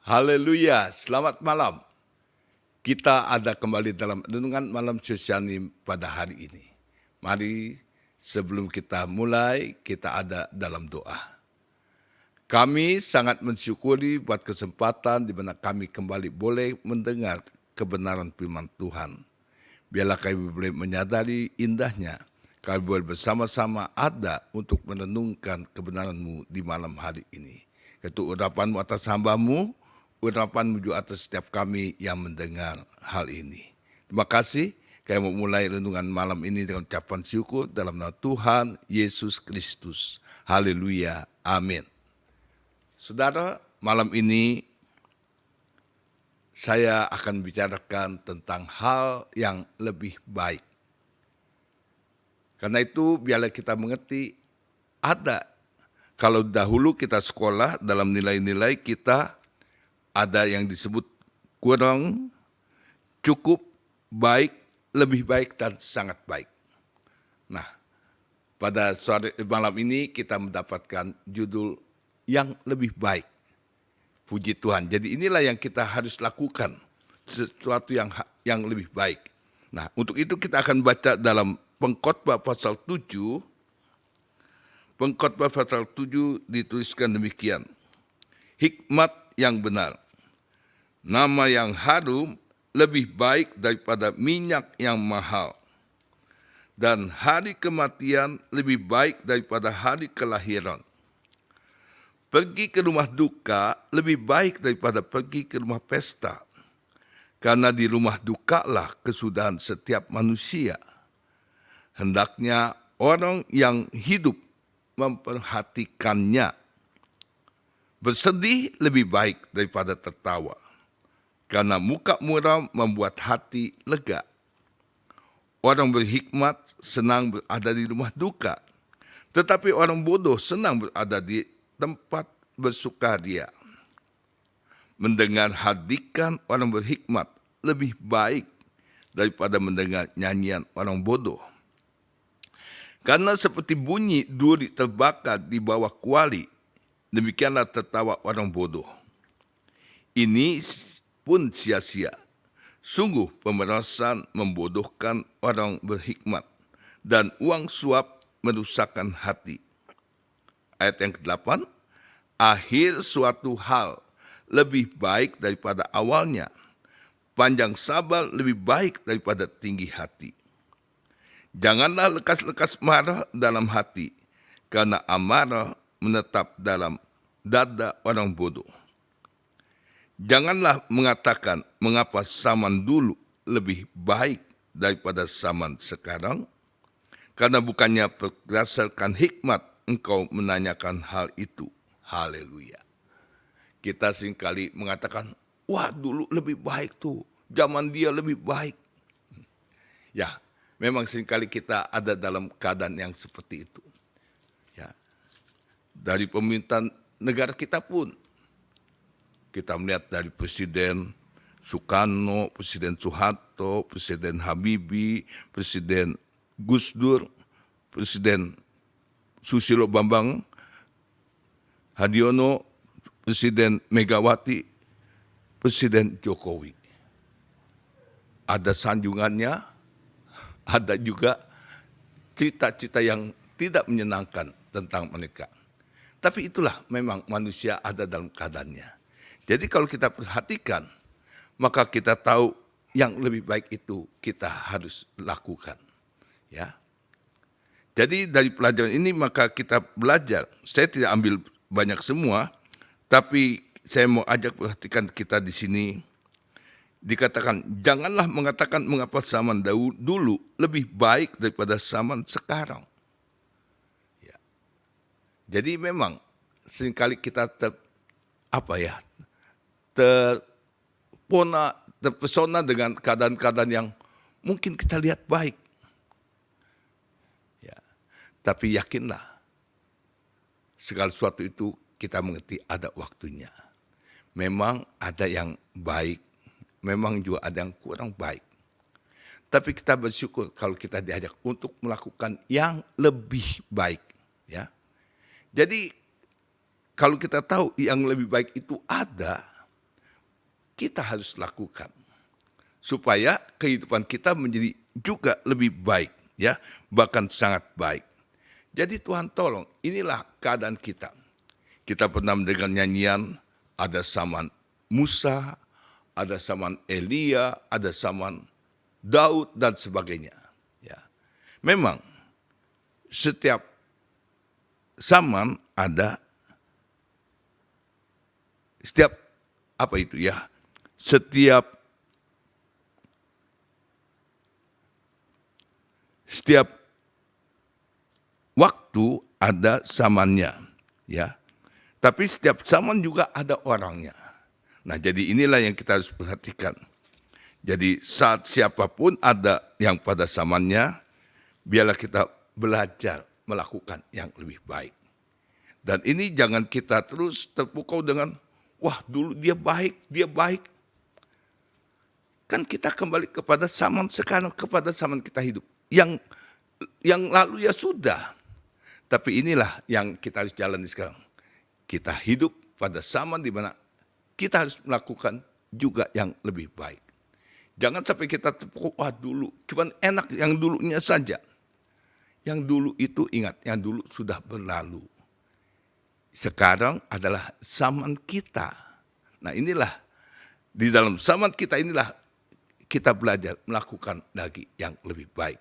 Haleluya, selamat malam. Kita ada kembali dalam renungan malam Sosiani pada hari ini. Mari sebelum kita mulai, kita ada dalam doa. Kami sangat mensyukuri buat kesempatan di mana kami kembali boleh mendengar kebenaran firman Tuhan. Biarlah kami boleh menyadari indahnya, kami boleh bersama-sama ada untuk merenungkan kebenaran-Mu di malam hari ini. Ketua urapan-Mu atas hamba-Mu, urapan-Mu juga atas setiap kami yang mendengar hal ini. Terima kasih, kami mau mulai renungan malam ini dengan ucapan syukur dalam nama Tuhan Yesus Kristus. Haleluya, amin. Saudara, malam ini saya akan bicarakan tentang hal yang lebih baik. Karena itu biarlah kita mengerti ada. Kalau dahulu kita sekolah dalam nilai-nilai kita ada yang disebut kurang, cukup, baik, lebih baik, dan sangat baik. Nah, pada sore malam ini kita mendapatkan judul yang lebih baik. Puji Tuhan. Jadi inilah yang kita harus lakukan, sesuatu yang lebih baik. Nah, untuk itu kita akan baca dalam Pengkhotbah pasal 7. Pengkhotbah pasal 7 dituliskan demikian. Hikmat yang benar. Nama yang harum lebih baik daripada minyak yang mahal. Dan hari kematian lebih baik daripada hari kelahiran. Pergi ke rumah duka lebih baik daripada pergi ke rumah pesta. Karena di rumah dukalah kesudahan setiap manusia. Hendaknya orang yang hidup memperhatikannya. Bersedih lebih baik daripada tertawa. Karena muka muram membuat hati lega. Orang berhikmat senang berada di rumah duka. Tetapi orang bodoh senang berada di tempat bersukaria. Mendengar hadikan orang berhikmat lebih baik daripada mendengar nyanyian orang bodoh. Karena seperti bunyi duri terbakar di bawah kuali, demikianlah tertawa orang bodoh. Ini pun sia-sia. Sungguh pemerasan membodohkan orang berhikmat, dan uang suap merusakkan hati. Ayat yang ke-8, akhir suatu hal lebih baik daripada awalnya. Panjang sabar lebih baik daripada tinggi hati. Janganlah lekas-lekas marah dalam hati, karena amarah menetap dalam dada orang bodoh. Janganlah mengatakan mengapa zaman dulu lebih baik daripada zaman sekarang, karena bukannya berdasarkan hikmat engkau menanyakan hal itu. Haleluya. Kita seringkali mengatakan, wah dulu lebih baik tuh, zaman dia lebih baik. Ya, memang seringkali kita ada dalam keadaan yang seperti itu. Ya, dari pemerintahan negara kita pun, kita melihat dari Presiden Soekarno, Presiden Soeharto, Presiden Habibie, Presiden Gus Dur, Presiden Susilo Bambang Hadiono, Presiden Megawati, Presiden Jokowi. Ada sanjungannya, ada juga cerita-cerita yang tidak menyenangkan tentang mereka. Tapi itulah memang manusia ada dalam keadaannya. Jadi kalau kita perhatikan, maka kita tahu yang lebih baik itu kita harus lakukan. Ya. Jadi dari pelajaran ini maka kita belajar. Saya tidak ambil banyak semua, tapi saya mau ajak perhatikan kita di sini. Dikatakan, janganlah mengatakan mengapa zaman dulu lebih baik daripada zaman sekarang. Ya. Jadi memang seringkali kita terpesona dengan keadaan-keadaan yang mungkin kita lihat baik. Ya. Tapi yakinlah, segala sesuatu itu kita mengerti ada waktunya. Memang ada yang baik, memang juga ada yang kurang baik. Tapi kita bersyukur kalau kita diajak untuk melakukan yang lebih baik. Ya. Jadi kalau kita tahu yang lebih baik itu ada, kita harus lakukan supaya kehidupan kita menjadi juga lebih baik, ya, bahkan sangat baik. Jadi Tuhan tolong, inilah keadaan kita. Kita pernah mendengar nyanyian, ada zaman Musa, ada zaman Elia, ada zaman Daud dan sebagainya. Ya, memang setiap zaman ada setiap apa itu ya? Setiap waktu ada zamannya, ya. Tapi setiap zaman juga ada orangnya. Nah, jadi inilah yang kita harus perhatikan. Jadi saat siapapun ada yang pada zamannya, biarlah kita belajar melakukan yang lebih baik. Dan ini jangan kita terus terpukau dengan, wah dulu dia baik. Kan kita kembali kepada zaman sekarang, kepada zaman kita hidup. Yang lalu ya sudah. Tapi inilah yang kita harus jalani sekarang. Kita hidup pada zaman di mana kita harus melakukan juga yang lebih baik. Jangan sampai kita terpukau, wah dulu, cuman enak yang dulunya saja. Yang dulu itu ingat, yang dulu sudah berlalu. Sekarang adalah zaman kita. Nah inilah, di dalam zaman kita inilah kita belajar melakukan lagi yang lebih baik.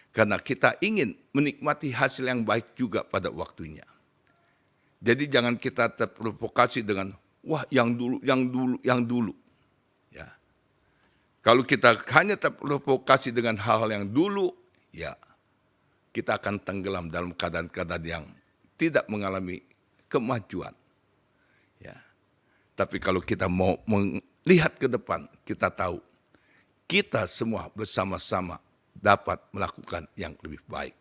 Karena kita ingin menikmati hasil yang baik juga pada waktunya. Jadi jangan kita terprovokasi dengan, wah yang dulu. Ya. Kalau kita hanya terprovokasi dengan hal-hal yang dulu, ya kita akan tenggelam dalam keadaan-keadaan yang tidak mengalami kemajuan. Ya. Tapi kalau kita mau melihat ke depan, kita tahu kita semua bersama-sama dapat melakukan yang lebih baik.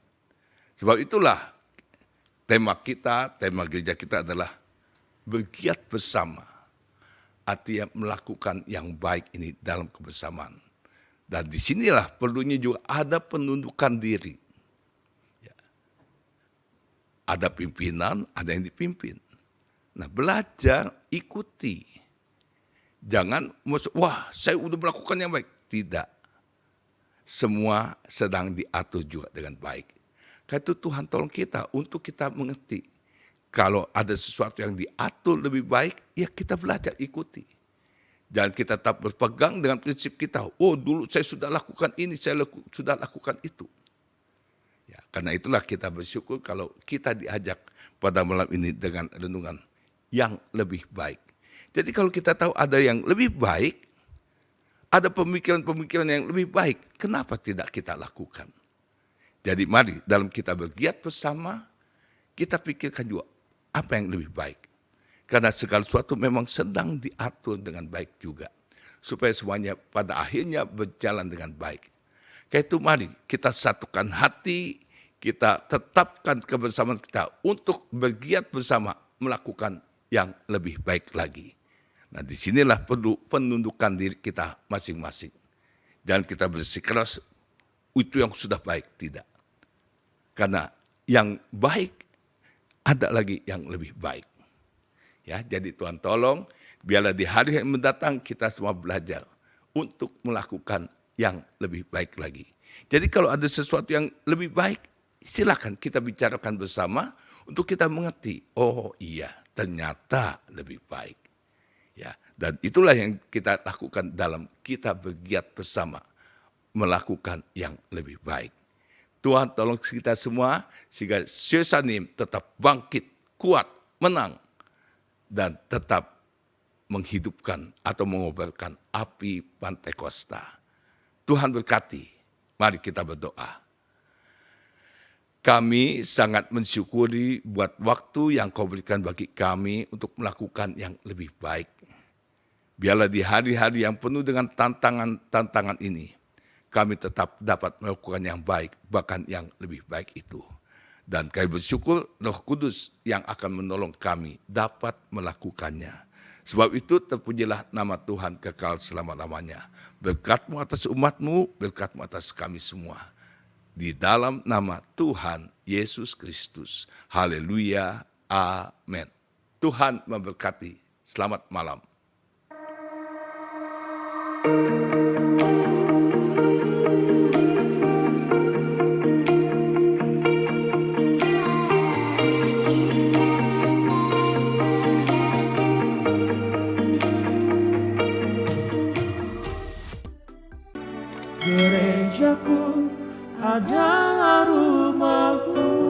Sebab itulah tema gereja kita adalah bergiat bersama. Artinya melakukan yang baik ini dalam kebersamaan. Dan disinilah perlunya juga ada penundukan diri. Ya. Ada pimpinan, ada yang dipimpin. Nah belajar, ikuti. Jangan, wah saya udah melakukan yang baik. Tidak. Semua sedang diatur juga dengan baik. Karena itu Tuhan tolong kita untuk kita mengerti. Kalau ada sesuatu yang diatur lebih baik, ya kita belajar ikuti. Jangan kita tetap berpegang dengan prinsip kita. Oh dulu saya sudah lakukan ini, saya sudah lakukan itu. Ya, karena itulah kita bersyukur kalau kita diajak pada malam ini dengan renungan yang lebih baik. Jadi kalau kita tahu ada yang lebih baik, ada pemikiran-pemikiran yang lebih baik, kenapa tidak kita lakukan? Jadi mari dalam kita bergiat bersama, kita pikirkan juga apa yang lebih baik. Karena segala sesuatu memang sedang diatur dengan baik juga. Supaya semuanya pada akhirnya berjalan dengan baik. Karena itu mari kita satukan hati, kita tetapkan kebersamaan kita untuk bergiat bersama melakukan yang lebih baik lagi. Nah disinilah perlu penundukan diri kita masing-masing. Jangan kita bersikeras, itu yang sudah baik, tidak. Karena yang baik ada lagi yang lebih baik. Ya, jadi Tuhan tolong, biarlah di hari yang mendatang kita semua belajar untuk melakukan yang lebih baik lagi. Jadi kalau ada sesuatu yang lebih baik, silakan kita bicarakan bersama untuk kita mengerti. Oh iya, ternyata lebih baik. Ya, dan itulah yang kita lakukan dalam kita bergiat bersama melakukan yang lebih baik. Tuhan tolong kita semua sehingga Yerusalem tetap bangkit, kuat, menang dan tetap menghidupkan atau mengobarkan api Pantekosta. Tuhan berkati. Mari kita berdoa. Kami sangat mensyukuri buat waktu yang Kau berikan bagi kami untuk melakukan yang lebih baik. Biarlah di hari-hari yang penuh dengan tantangan ini, kami tetap dapat melakukan yang baik, bahkan yang lebih baik itu. Dan kami bersyukur Roh Kudus yang akan menolong kami dapat melakukannya. Sebab itu terpujilah nama Tuhan kekal selama-lamanya. Berkat-Mu atas umat-Mu, berkat-Mu atas kami semua. Di dalam nama Tuhan Yesus Kristus. Haleluya. Amin. Tuhan memberkati. Selamat malam. Gerejaku adalah rumahku.